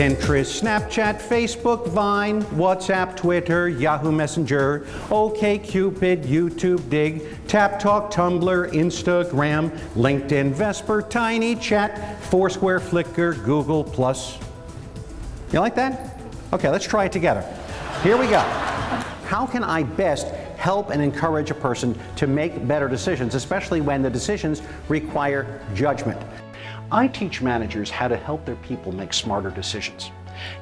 Pinterest, Snapchat, Facebook, Vine, WhatsApp, Twitter, Yahoo Messenger, OkCupid, YouTube, Dig, TapTalk, Tumblr, Instagram, LinkedIn, Vesper, Tiny, Chat, Foursquare, Flickr, Google+. You like that? Okay, let's try it together. Here we go. How can I best help and encourage a person to make better decisions, especially when the decisions require judgment? I teach managers how to help their people make smarter decisions.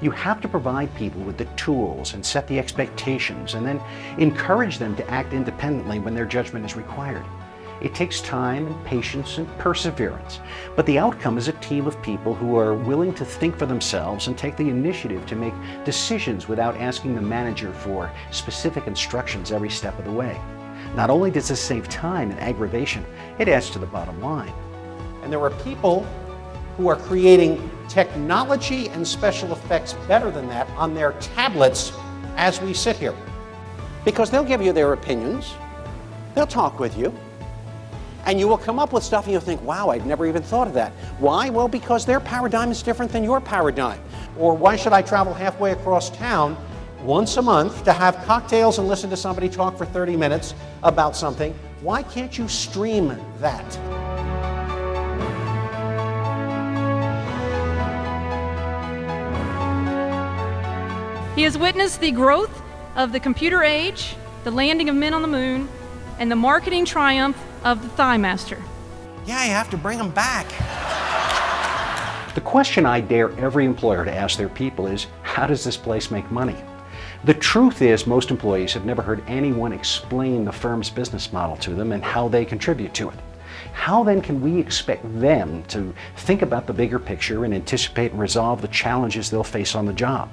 You have to provide people with the tools and set the expectations, and then encourage them to act independently when their judgment is required. It takes time and patience and perseverance, but the outcome is a team of people who are willing to think for themselves and take the initiative to make decisions without asking the manager for specific instructions every step of the way. Not only does this save time and aggravation, it adds to the bottom line. And there are people who are creating technology and special effects better than that on their tablets as we sit here. Because they'll give you their opinions, they'll talk with you, and you will come up with stuff and you'll think, wow, I'd never even thought of that. Why? Well, because their paradigm is different than your paradigm. Or why should I travel halfway across town once a month to have cocktails and listen to somebody talk for 30 minutes about something? Why can't you stream that? He has witnessed the growth of the computer age, the landing of men on the moon, and the marketing triumph of the Thigh Master. Yeah, you have to bring them back. The question I dare every employer to ask their people is, how does this place make money? The truth is, most employees have never heard anyone explain the firm's business model to them and how they contribute to it. How then can we expect them to think about the bigger picture and anticipate and resolve the challenges they'll face on the job?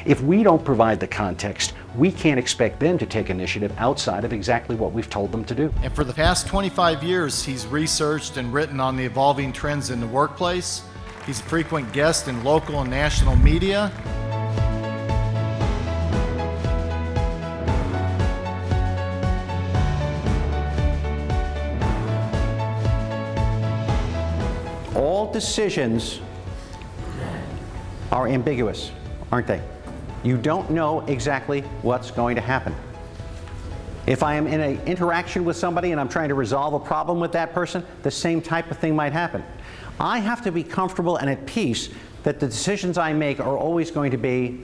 If we don't provide the context, we can't expect them to take initiative outside of exactly what we've told them to do. And for the past 25 years, he's researched and written on the evolving trends in the workplace. He's a frequent guest in local and national media. All decisions are ambiguous, aren't they? You don't know exactly what's going to happen. If I am in an interaction with somebody and I'm trying to resolve a problem with that person, the same type of thing might happen. I have to be comfortable and at peace that the decisions I make are always going to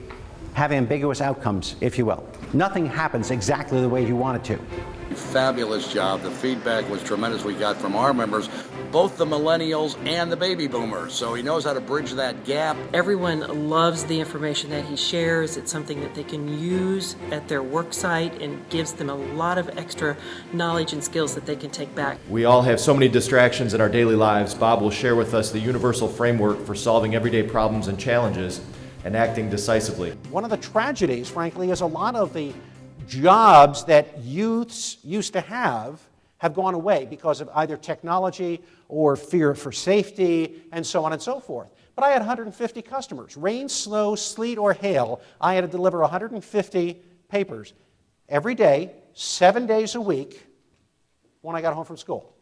have ambiguous outcomes, if you will. Nothing happens exactly the way you want it to. Fabulous job. The feedback was tremendous we got from our members, both the millennials and the baby boomers. So he knows how to bridge that gap. Everyone loves the information that he shares. It's something that they can use at their work site and gives them a lot of extra knowledge and skills that they can take back. We all have so many distractions in our daily lives. Bob will share with us the universal framework for solving everyday problems and challenges and acting decisively. One of the tragedies, frankly, is a lot of the jobs that youths used to have gone away because of either technology or fear for safety and so on and so forth. But I had 150 customers. Rain, snow, sleet, or hail, I had to deliver 150 papers every day, 7 days a week when I got home from school.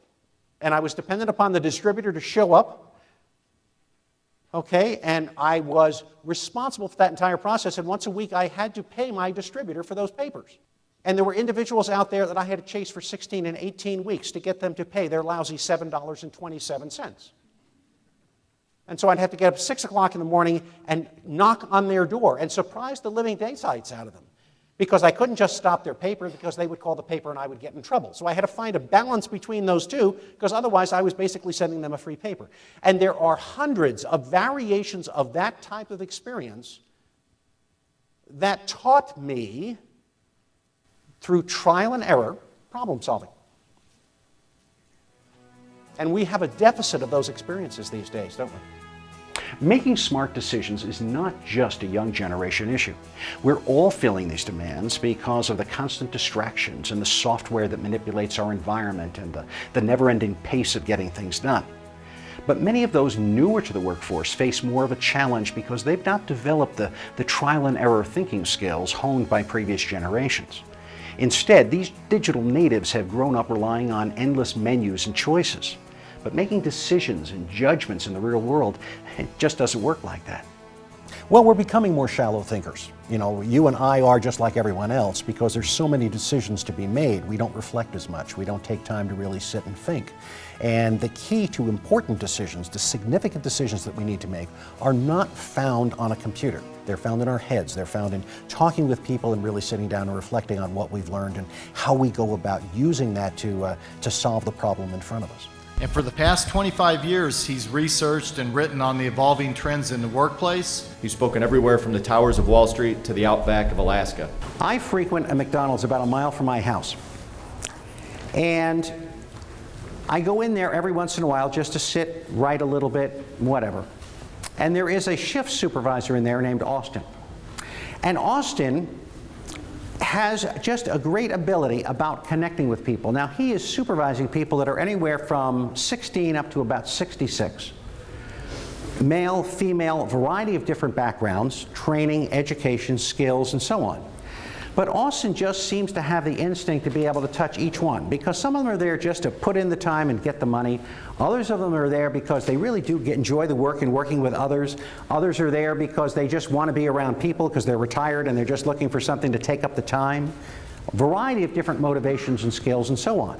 And I was dependent upon the distributor to show up. Okay, and I was responsible for that entire process, and once a week I had to pay my distributor for those papers. And there were individuals out there that I had to chase for 16 and 18 weeks to get them to pay their lousy $7.27. And so I'd have to get up 6 o'clock in the morning and knock on their door and surprise the living daysights out of them, because I couldn't just stop their paper, because they would call the paper and I would get in trouble. So I had to find a balance between those two, because otherwise I was basically sending them a free paper. And there are hundreds of variations of that type of experience that taught me, through trial and error, problem solving. And we have a deficit of those experiences these days, don't we? Making smart decisions is not just a young generation issue. We're all feeling these demands because of the constant distractions and the software that manipulates our environment and the never-ending pace of getting things done. But many of those newer to the workforce face more of a challenge because they've not developed the trial and error thinking skills honed by previous generations. Instead, these digital natives have grown up relying on endless menus and choices. But making decisions and judgments in the real world, it just doesn't work like that. Well, we're becoming more shallow thinkers. You know, you and I are just like everyone else because there's so many decisions to be made. We don't reflect as much. We don't take time to really sit and think. And the key to important decisions, the significant decisions that we need to make, are not found on a computer. They're found in our heads. They're found in talking with people and really sitting down and reflecting on what we've learned and how we go about using that to solve the problem in front of us. And for the past 25 years, he's researched and written on the evolving trends in the workplace. He's spoken everywhere from the towers of Wall Street to the outback of Alaska. I frequent a McDonald's about a mile from my house. And I go in there every once in a while just to sit, write a little bit, whatever. And there is a shift supervisor in there named Austin. And Austin has just a great ability about connecting with people. Now, he is supervising people that are anywhere from 16 up to about 66. Male, female, variety of different backgrounds, training, education, skills, and so on. But Austin just seems to have the instinct to be able to touch each one, because some of them are there just to put in the time and get the money. Others of them are there because they really do enjoy the work and working with others. Others are there because they just want to be around people because they're retired and they're just looking for something to take up the time. A variety of different motivations and skills and so on.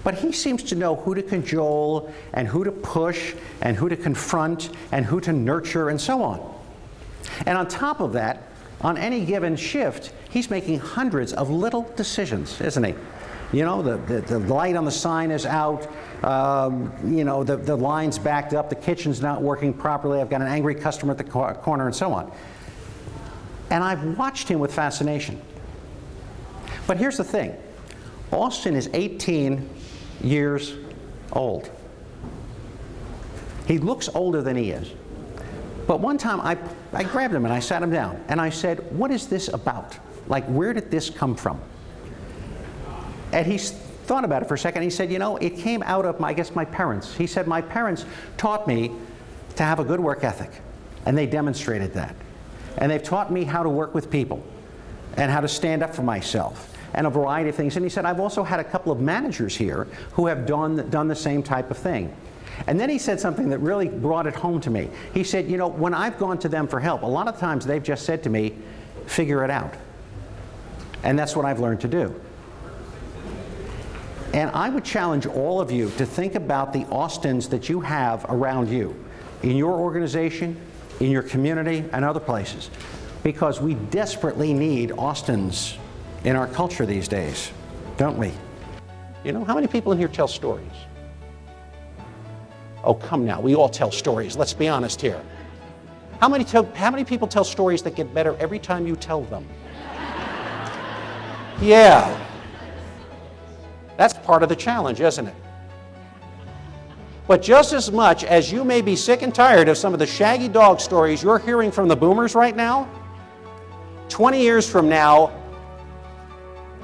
But he seems to know who to cajole and who to push and who to confront and who to nurture and so on. And on top of that, on any given shift, he's making hundreds of little decisions, isn't he? You know, the light on the sign is out, you know, the line's backed up, the kitchen's not working properly, I've got an angry customer at the corner, and so on. And I've watched him with fascination. But here's the thing. Austin is 18 years old. He looks older than he is. But one time I grabbed him and I sat him down and I said, what is this about? Like, where did this come from? And he thought about it for a second. He said, you know, it came out of, I guess, my parents. He said, my parents taught me to have a good work ethic, and they demonstrated that. And they've taught me how to work with people and how to stand up for myself and a variety of things. And he said, I've also had a couple of managers here who have done the same type of thing. And then he said something that really brought it home to me. He said, you know, when I've gone to them for help, a lot of times they've just said to me, figure it out. And that's what I've learned to do. And I would challenge all of you to think about the Austins that you have around you, in your organization, in your community, and other places. Because we desperately need Austins in our culture these days, don't we? You know, how many people in here tell stories? Oh, come now, we all tell stories, let's be honest here. How many people tell stories that get better every time you tell them? Yeah. That's part of the challenge, isn't it? But just as much as you may be sick and tired of some of the shaggy dog stories you're hearing from the boomers right now, 20 years from now,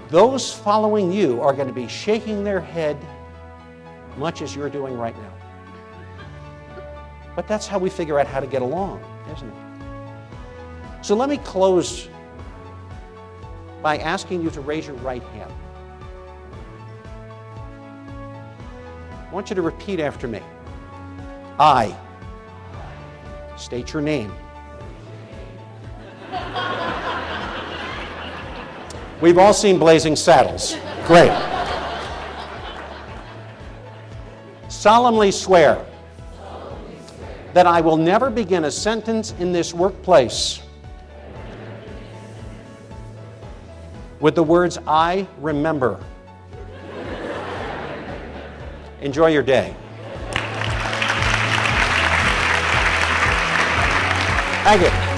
those following you are going to be shaking their head much as you're doing right now. But that's how we figure out how to get along, isn't it? So let me close by asking you to raise your right hand. I want you to repeat after me. I. State your name. We've all seen Blazing Saddles. Great. Solemnly swear that I will never begin a sentence in this workplace with the words, I remember. Enjoy your day. Thank you.